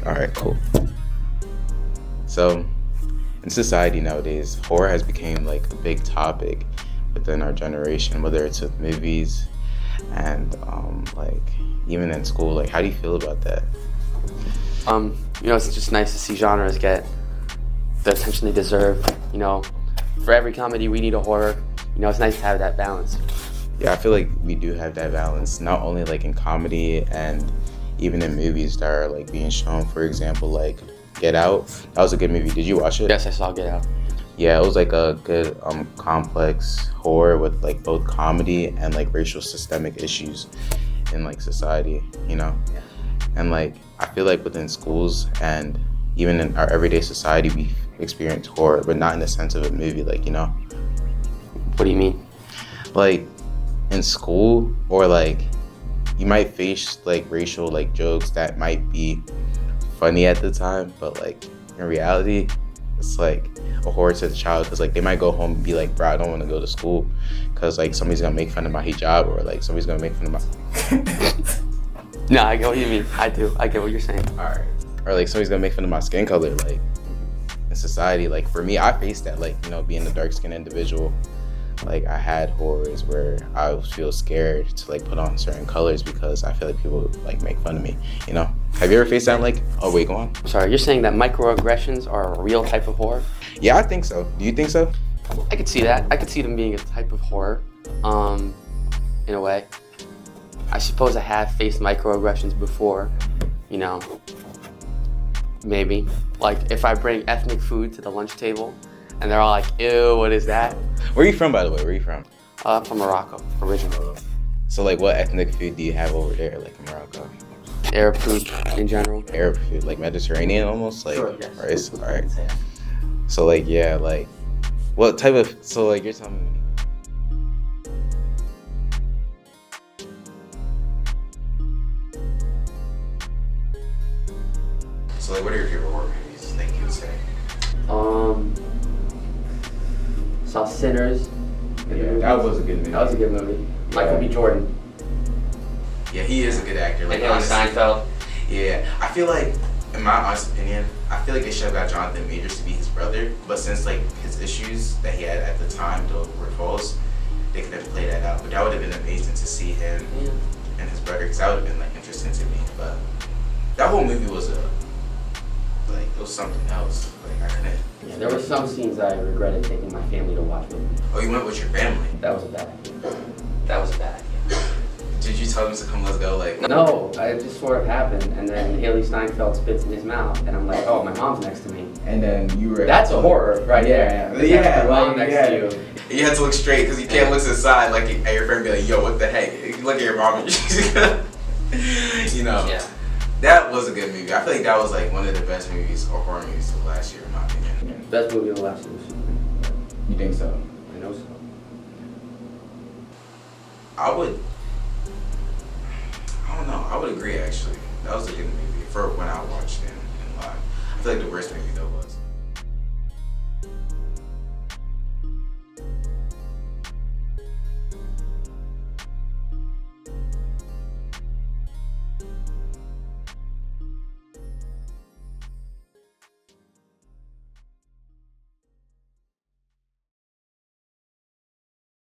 All right, cool. So, in society nowadays, horror has become like a big topic within our generation, whether it's with movies and like even in school. Like, how do you feel about that? It's just nice to see genres get the attention they deserve. For every comedy, we need a horror. It's nice to have that balance. Yeah, I feel like we do have that balance, not only like in comedy and even in movies that are like being shown. For example, like Get Out. That was a good movie. Did you watch it? Yes, I saw Get Out. Yeah, it was like a good complex horror with like both comedy and like racial systemic issues in like society, Yeah. And like I feel like within schools and even in our everyday society we experience horror, but not in the sense of a movie, What do you mean? like in school, or like you might face like racial like jokes that might be funny at the time, but like in reality it's like a horror to the child, because like they might go home and be like, bro, I don't want to go to school because like somebody's gonna make fun of my hijab, or like somebody's gonna make fun of my No, I get what you mean. I do. I get what you're saying. all right, or like somebody's gonna make fun of my skin color. Like in society, like for me, I faced that, like, being a dark-skinned individual. Like I had horrors where I would feel scared to like put on certain colors because I feel like people would like make fun of me. Have you ever faced that? Like, oh wait, go on. Sorry, you're saying that microaggressions are a real type of horror? Yeah, I think so. Do you think so? I could see that. I could see them being a type of horror, in a way. I suppose I have faced microaggressions before, maybe. Like if I bring ethnic food to the lunch table and they're all like, ew, what is that? Where are you from, by the way? Where are you from? I'm from Morocco, originally. So like, what ethnic food do you have over there, like in Morocco? Arab food in general. Arab food, like Mediterranean almost, like Sure, yes. rice. All right. So like, yeah, like, what type of? So like, you're telling me. So like, what are your favorite horror movies? Like you would say. Saw Sinners. Yeah, that was a good movie. That was a good movie. Michael B. Jordan. Yeah, he is a good actor. Like, And Haley Steinfeld. Yeah, I feel like, in my honest opinion, I feel like they should have got Jonathan Majors to be his brother, but since like his issues that he had at the time were false, they could have played that out. But that would have been amazing to see him and his brother, because that would have been like interesting to me. But that whole movie was it was something else. Like I couldn't. Yeah, there were some scenes that I regretted taking my family to watch with me. Oh, you went with your family? That was a bad idea. That was a bad idea. Did you tell them to come? Let's go. Like. No, it just sort of happened, and then Haley Steinfeld spits in his mouth, and I'm like, oh, my mom's next to me. And then you were. That's a horror, right there. Yeah, Your mom next to you. You had to look straight because you can't look to the side like at your friend and be like, yo, what the heck? You look at your mom and she's gonna, Yeah. That was a good movie. I feel like that was like one of the best movies or horror movies of last year, in my opinion. Best movie of the last year was Superman. You think so? I know so. I don't know. I would agree, actually. That was a good movie for when I watched it in live. I feel like the worst movie though